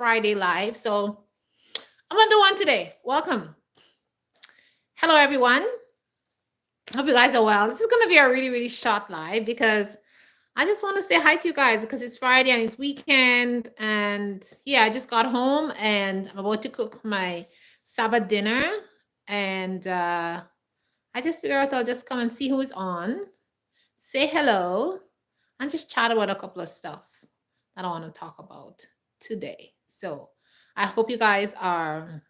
Friday live. So I'm gonna do one today. Welcome. Hello, everyone. Hope you guys are well. This is gonna be a really short live because I just want to say hi to you guys because it's Friday and it's weekend. And yeah, I just got home and I'm about to cook my Sabbath dinner. And I just figured out I'll just come and see who's on, say hello, and just chat about a couple of stuff that I want to talk about today. So I hope you guys are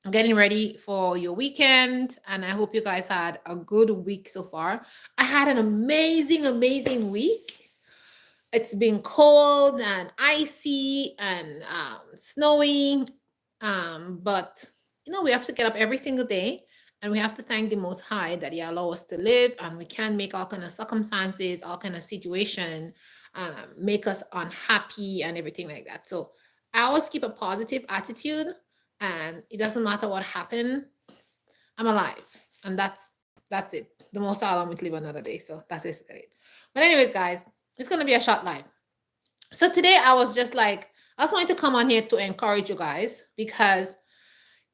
getting ready for your weekend, and I hope you guys had a good week so far. I had an amazing week. It's been cold and icy and snowy, but we have to get up every single day, and we have to thank the Most High that He allow us to live, and we can make all kind of circumstances, all kind of situation, make us unhappy and everything like that. So I always keep a positive attitude, and it doesn't matter what happened. I'm alive, and that's it. The Most High allow me to live another day, so that's basically it. But anyways, guys, it's gonna be a short live. So today I was just like, I just wanted to come on here to encourage you guys because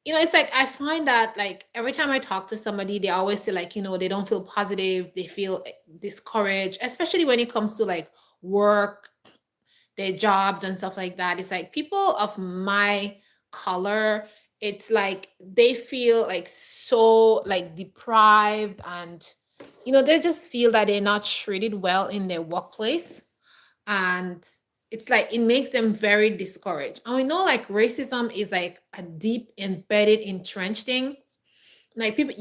it's like I find that like every time I talk to somebody, they always say like, they don't feel positive, they feel discouraged, especially when it comes to like work, their jobs and stuff like that. It's like people of my color, it's like they feel like so like deprived, and they just feel that they're not treated well in their workplace, and it's like it makes them very discouraged. And we know like racism is like a deep embedded entrenched thing. Like people,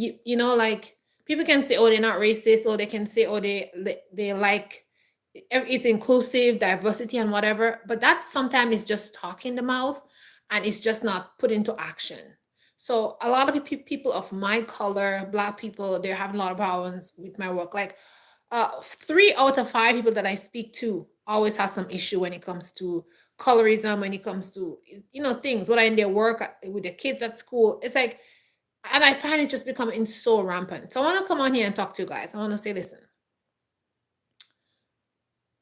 like people can say, oh, they're not racist, or they can say, oh, they like it's inclusive, diversity, and whatever. But that sometimes is just talk in the mouth, and it's just not put into action. So a lot of people of my color, Black people, they're having a lot of problems with my work. Like 3 out of 5 people that I speak to always have some issue when it comes to colorism, when it comes to things, whether in their work with their kids at school. It's like, and I find it just becoming so rampant. So I want to come on here and talk to you guys. I want to say, listen,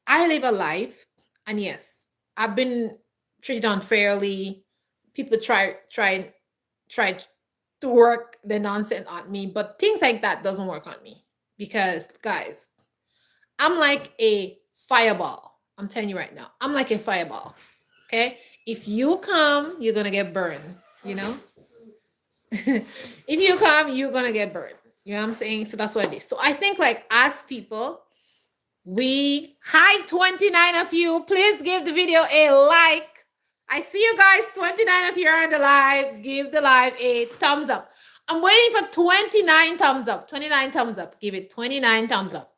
I live a life, and yes, I've been treated unfairly. People try to work the nonsense on me, but things like that doesn't work on me because, guys, I'm like a fireball. I'm telling you right now, I'm like a fireball. Okay, if you come, you're gonna get burned. If you come, you're gonna get burned. You know what I'm saying? So that's what it is. So I think like as people, hi 29 of you, please give the video a like. I see you guys, 29 of you are on the live. Give the live a thumbs up. I'm waiting for 29 thumbs up. 29 thumbs up. Give it 29 thumbs up.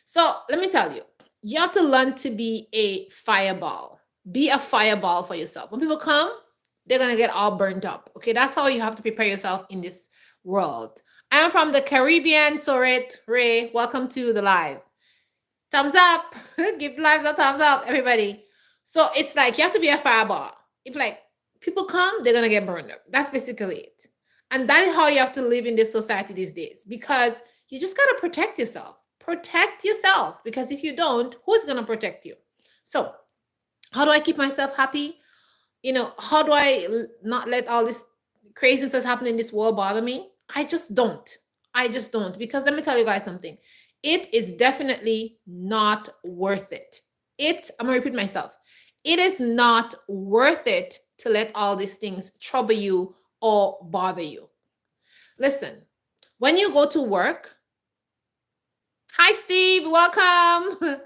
So let me tell you, you have to learn to be a fireball. Be a fireball for yourself. When people come, they're going to get all burnt up. Okay, that's how you have to prepare yourself in this world. I'm from the Caribbean, Soret, Ray. Welcome to the live. Thumbs up. Give lives a thumbs up, everybody. So it's like you have to be a fireball. If like people come, they're going to get burned up. That's basically it. And that is how you have to live in this society these days, because you just got to protect yourself. Protect yourself, because if you don't, who's going to protect you? So how do I keep myself happy? How do I not let all this craziness that's happening in this world bother me? I just don't. Because let me tell you guys something. It is definitely not worth it. I'm going to repeat myself. It is not worth it to let all these things trouble you or bother you. Listen, when you go to work, hi, Steve, welcome.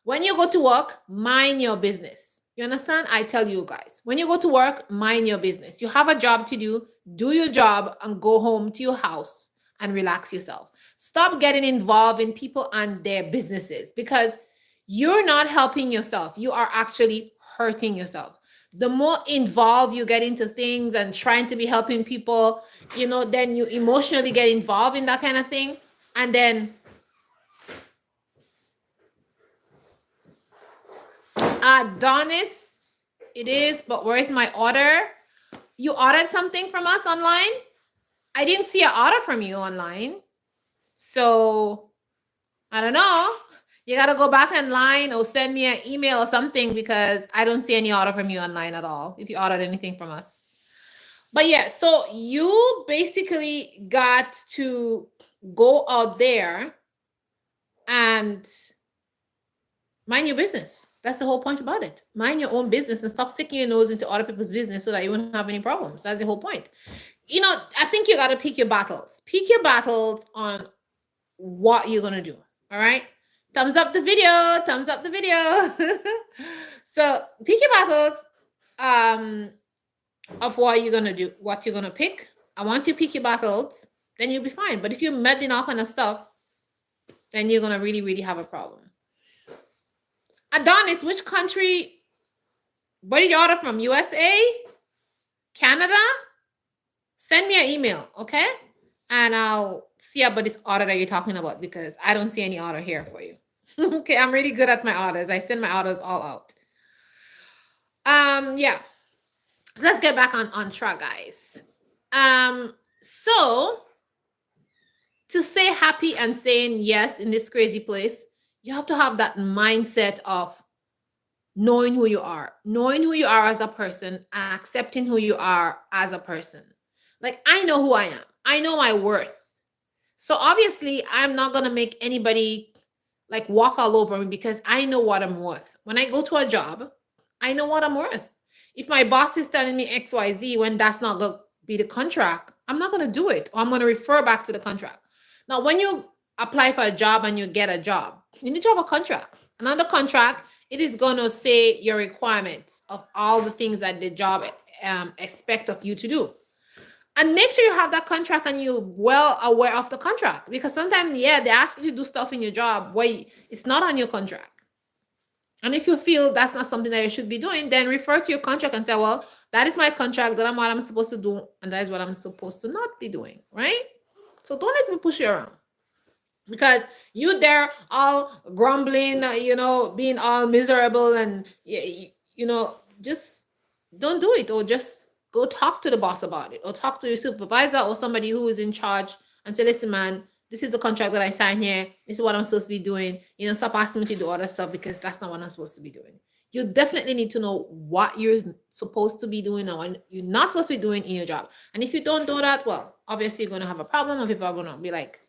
When you go to work, mind your business. You understand? I tell you guys, when you go to work, mind your business. You have a job to do your job, and go home to your house and relax yourself. Stop getting involved in people and their businesses, because you're not helping yourself. You are actually hurting yourself. The more involved you get into things and trying to be helping people, then you emotionally get involved in that kind of thing. And then Adonis, it is, but where's my order? You ordered something from us online? I didn't see an order from you online. So I don't know. You got to go back online or send me an email or something because I don't see any order from you online at all if you ordered anything from us. But yeah, so you basically got to go out there and mind your business. That's the whole point about it. Mind your own business and stop sticking your nose into other people's business so that you won't have any problems. That's the whole point. I think you got to pick your battles. Pick your battles on what you're going to do. All right. Thumbs up the video. Thumbs up the video. So pick your battles of what you're going to do, what you're going to pick. And once you pick your battles, then you'll be fine. But if you're meddling all kind of stuff, then you're going to really, really have a problem. Adonis, which country, where did you order from? USA? Canada? Send me an email, okay? And I'll see about this order that you're talking about because I don't see any order here for you. Okay, I'm really good at my orders. I send my orders all out. Yeah. So let's get back on track, guys. So to say happy and saying yes in this crazy place, you have to have that mindset of knowing who you are as a person and accepting who you are as a person. Like, I know who I am. I know my worth. So obviously, I'm not going to make anybody like walk all over me because I know what I'm worth. When I go to a job, I know what I'm worth. If my boss is telling me XYZ when that's not going to be the contract, I'm not going to do it, or I'm going to refer back to the contract. Now, when you apply for a job and you get a job, you need to have a contract. And on the contract, it is going to say your requirements of all the things that the job expect of you to do. And make sure you have that contract and you're well aware of the contract. Because sometimes, they ask you to do stuff in your job where it's not on your contract. And if you feel that's not something that you should be doing, then refer to your contract and say, well, that is my contract, that is what I'm supposed to do, and that is what I'm supposed to not be doing, right? So don't let me push you around. Because you there all grumbling, being all miserable and, just don't do it. Or just go talk to the boss about it. Or talk to your supervisor or somebody who is in charge and say, listen, man, this is the contract that I signed here. This is what I'm supposed to be doing. Stop asking me to do other stuff because that's not what I'm supposed to be doing. You definitely need to know what you're supposed to be doing and what you're not supposed to be doing in your job. And if you don't do that, well, obviously you're going to have a problem and people are going to be like,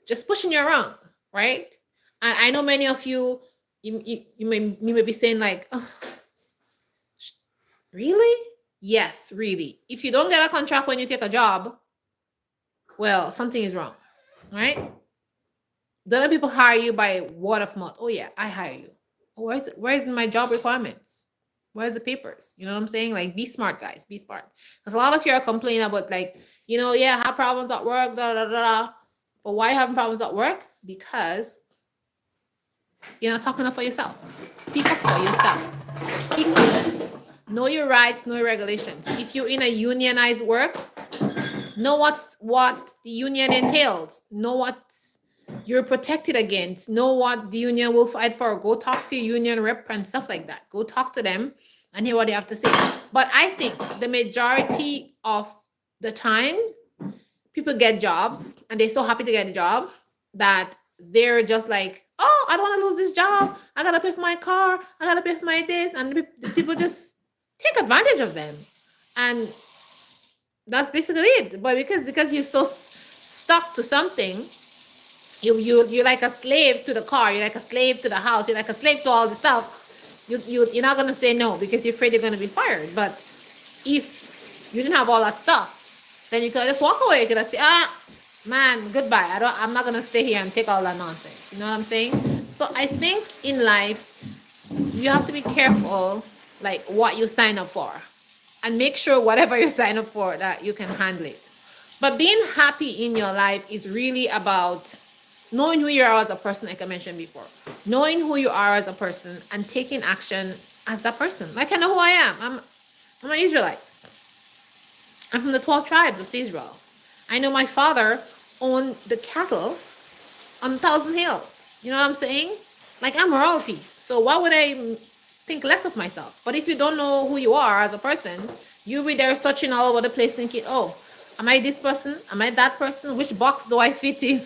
just pushing you around, right? And I know many of you may be saying like, oh, really? Yes, really. If you don't get a contract when you take a job, well, something is wrong, right? The other people hire you by word of mouth. Oh yeah, I hire you. Where is my job requirements? Where's the papers? You know what I'm saying? Like, be smart, guys. Be smart. Because a lot of you are complaining about like, have problems at work, da da da. But why are you having problems at work? Because you're not talking up for yourself. Speak up for yourself. Speak up. Know your rights, know your regulations. If you're in a unionized work, know what the union entails. Know what you're protected against. Know what the union will fight for. Go talk to your union rep and stuff like that. Go talk to them and hear what they have to say. But I think the majority of the time, people get jobs and they're so happy to get a job that they're just like, oh, I don't want to lose this job. I got to pay for my car. I got to pay for my this. And the people just take advantage of them. And that's basically it. But because you're so stuck to something, you're like a slave to the car. You're like a slave to the house. You're like a slave to all the stuff. You're not going to say no because you're afraid you're going to be fired. But if you didn't have all that stuff, then you could just walk away. You could just say, man, goodbye. I'm not going to stay here and take all that nonsense. You know what I'm saying? So I think in life, you have to be careful, like what you sign up for, and make sure whatever you sign up for that you can handle it. But being happy in your life is really about knowing who you are as a person, like I mentioned before, knowing who you are as a person and taking action as a person. Like, I know who I am. I'm an Israelite. I'm from the 12 tribes of Israel. I know my father owned the cattle on 1,000 hills. You know what I'm saying? Like, I'm royalty. So why would I think less of myself? But if you don't know who you are as a person, you'll be there searching all over the place thinking, oh, am I this person? Am I that person? Which box do I fit in?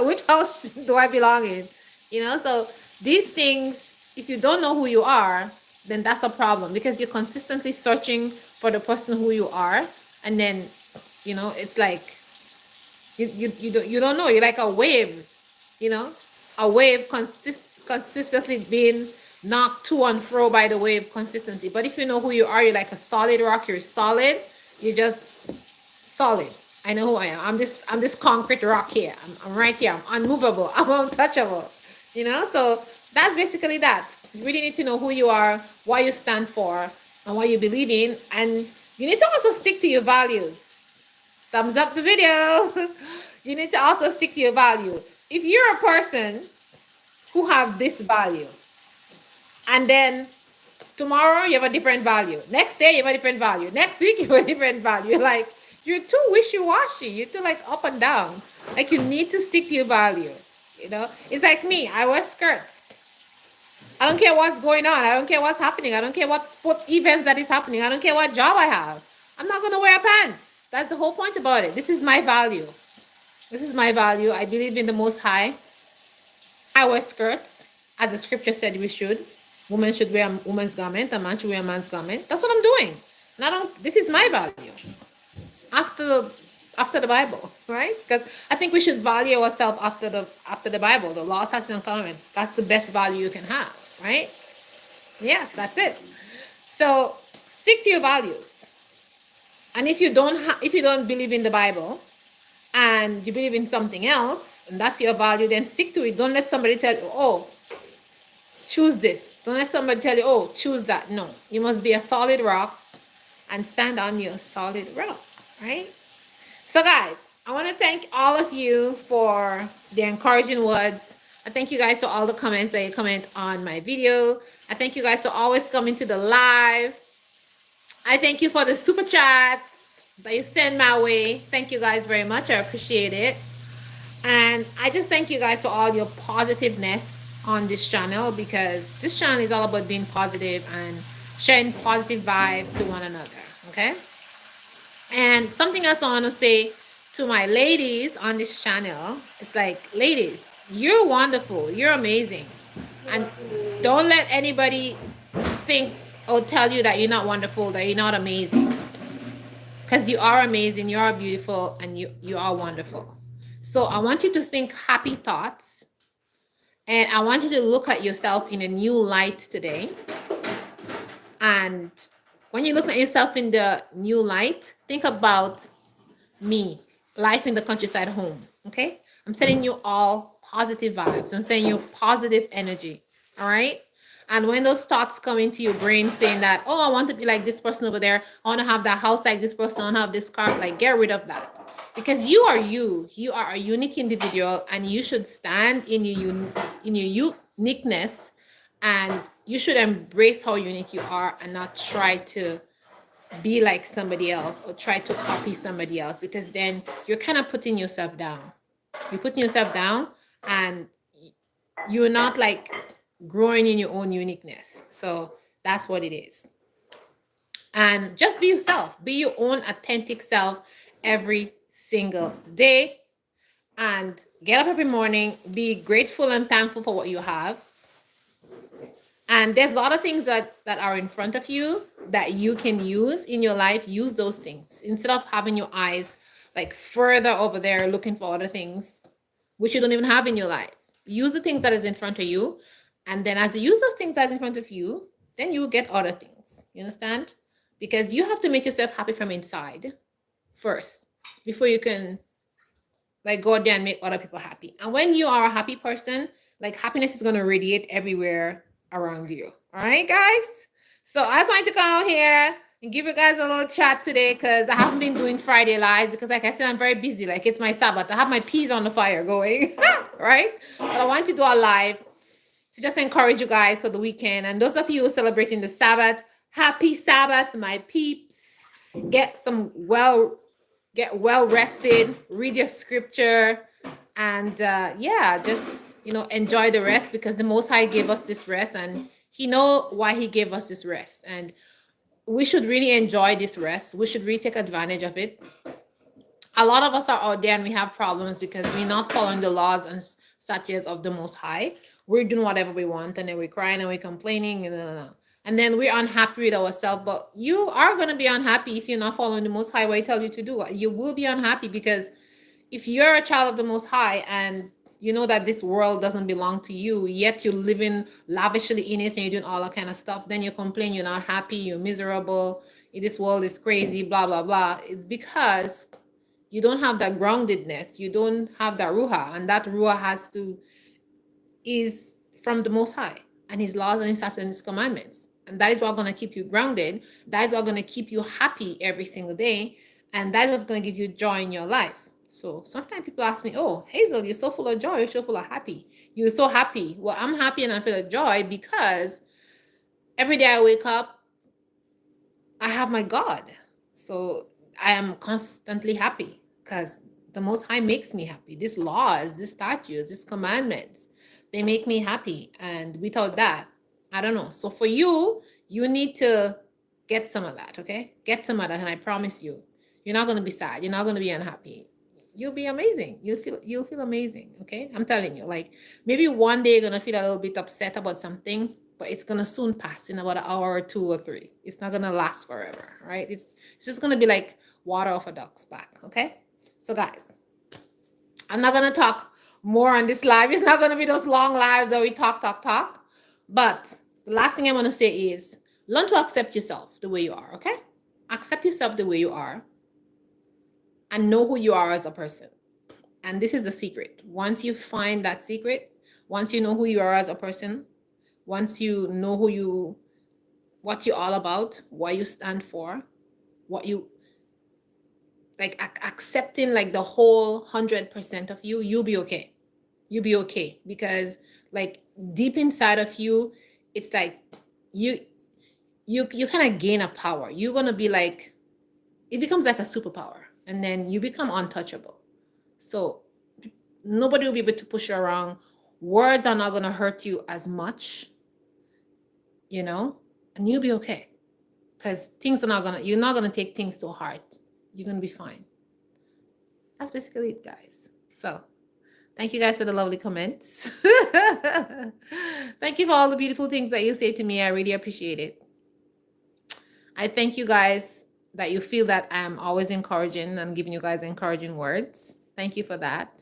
Which house do I belong in? So these things, if you don't know who you are, then that's a problem, because you're consistently searching for the person who you are, and then it's like you don't know. You're like a wave, you know, a wave consistently being knocked to and fro by the wave consistently. But if you know who you are, you're like a solid rock. You're solid. You're just solid. I know who I am. I'm this concrete rock here. I'm right here. I'm unmovable. I'm untouchable. So that's basically that. You really need to know who you are, what you stand for, and what you believe in, and you need to also stick to your values. Thumbs up the video. You need to also stick to your value. If you're a person who have this value, and then tomorrow you have a different value, next day you have a different value, next week you have a different value, like you're too wishy-washy, you're too like up and down. Like you need to stick to your value. It's like me. I wear skirts. I don't care what's going on. I don't care what's happening. I don't care what sports events that is happening. I don't care what job I have. I'm not going to wear pants. That's the whole point about it. This is my value. This is my value. I believe in the Most High. I wear skirts, as the scripture said we should. Women should wear a woman's garment. A man should wear a man's garment. That's what I'm doing. And this is my value. After the Bible, right? Because I think we should value ourselves after the Bible, the law, statutes, and commandments. That's the best value you can have, right? Yes, that's it. So stick to your values. And if you don't believe in the Bible, and you believe in something else, and that's your value, then stick to it. Don't let somebody tell you, oh, choose this. Don't let somebody tell you, oh, choose that. No, you must be a solid rock and stand on your solid rock, right? So guys, I want to thank all of you for the encouraging words. I thank you guys for all the comments that you comment on my video. I thank you guys for always coming to the live. I thank you for the super chats that you send my way. Thank you guys very much. I appreciate it. And I just thank you guys for all your positiveness on this channel, because this channel is all about being positive and sharing positive vibes to one another. Okay? And something else I want to say to my ladies on this channel, it's like, ladies, you're wonderful. You're amazing. And don't let anybody think or tell you that you're not wonderful, that you're not amazing. Because you are amazing, you are beautiful, and you are wonderful. So I want you to think happy thoughts. And I want you to look at yourself in a new light today. And when you look at yourself in the new light, think about me, life in the countryside home, okay? I'm sending you all positive vibes. I'm sending you positive energy, all right? And when those thoughts come into your brain saying that, oh, I want to be like this person over there, I want to have that house like this person, I want to have this car, like get rid of that. Because you are you. You are a unique individual, and you should stand in your uniqueness, and you should embrace how unique you are and not try to be like somebody else or try to copy somebody else, because then you're kind of putting yourself down. You're putting yourself down, and you're not like growing in your own uniqueness. So that's what it is. And just be yourself. Be your own authentic self every single day. And get up every morning. Be grateful and thankful for what you have. And there's a lot of things that are in front of you that you can use in your life. Use those things instead of having your eyes like further over there looking for other things which you don't even have in your life. Use the things that is in front of you. And then as you use those things that's in front of you, then you will get other things. You understand? Because you have to make yourself happy from inside first before you can like go out there and make other people happy. And when you are a happy person, like happiness is going to radiate everywhere around you. All right, guys? So I just wanted to come out here and give you guys a little chat today, because I haven't been doing Friday lives because, like I said, I'm very busy. Like, it's my Sabbath. I have my peas on the fire going, right? But I want to do a live to just encourage you guys for the weekend. And those of you who are celebrating the Sabbath, happy Sabbath, my peeps. Get well rested, read your scripture, and just enjoy the rest, because the Most High gave us this rest, and He know why He gave us this rest, and we should really enjoy this rest. We should really take advantage of it. A lot of us are out there and we have problems because we're not following the laws and statutes of the Most High. we're doing whatever we want, and then we're crying and we're complaining, and then we're unhappy with ourselves. But you are going to be unhappy if you're not following the Most High what He tells you to do. You will be unhappy, because if you're a child of the Most High and you know that this world doesn't belong to you, yet you're living lavishly in it and you're doing all that kind of stuff, then you complain you're not happy, you're miserable, this world is crazy, blah, blah, blah. It's because you don't have that groundedness. You don't have that ruha, and that ruha is from the Most High and His laws and His statutes and His commandments. And that is what's going to keep you grounded. That is what's going to keep you happy every single day. And that is what's going to give you joy in your life. So sometimes people ask me, oh, Hazel, you're so full of joy. You're so full of happy. You're so happy. Well, I'm happy and I feel joy because every day I wake up, I have my God. So I am constantly happy because the Most High makes me happy. These laws, these statutes, these commandments, they make me happy. And without that, I don't know. So for you, you need to get some of that, okay? Get some of that, and I promise you, you're not going to be sad. You're not going to be unhappy. You'll be amazing. You'll feel amazing, okay? I'm telling you. Like, maybe one day you're going to feel a little bit upset about something, but it's going to soon pass in about an hour or 2 or 3. It's not going to last forever, right? It's just going to be like water off a duck's back, okay? So guys, I'm not going to talk more on this live. It's not going to be those long lives where we talk. But the last thing I want to say is learn to accept yourself the way you are, okay? Accept yourself the way you are and know who you are as a person. And this is the secret. Once you find that secret, once you know who you are as a person, once you know what you're all about, what you stand for, what you like, accepting like the whole 100% of you, you'll be okay. You'll be okay, because like deep inside of you, it's like you kind of gain a power. You're gonna be like, it becomes like a superpower, and then you become untouchable. So nobody will be able to push you around. Words are not gonna hurt you as much, and you'll be okay, because you're not gonna take things to heart. You're gonna be fine. That's basically it, guys. So thank you guys for the lovely comments. Thank you for all the beautiful things that you say to me. I really appreciate it. I thank you guys that you feel that I'm always encouraging and giving you guys encouraging words. Thank you for that.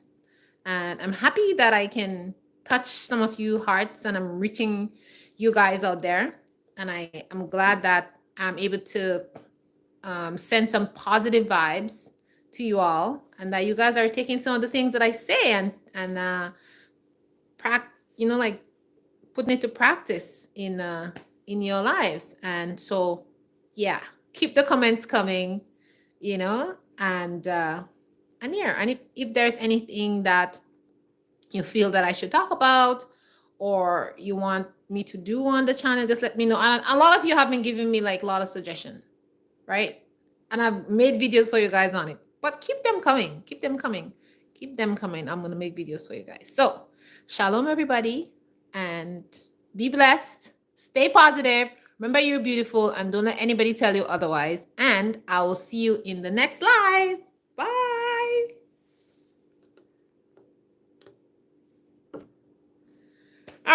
And I'm happy that I can touch some of you hearts and I'm reaching you guys out there. And I'm glad that I'm able to send some positive vibes to you all, and that you guys are taking some of the things that I say and like putting it to practice in your lives. And so yeah, keep the comments coming, and if there's anything that you feel that I should talk about or you want me to do on the channel, just let me know. And a lot of you have been giving me like a lot of suggestions, right? And I've made videos for you guys on it, but keep them coming. I'm going to make videos for you guys. So shalom, everybody, and be blessed. Stay positive. Remember, you're beautiful, and don't let anybody tell you otherwise. And I will see you in the next live.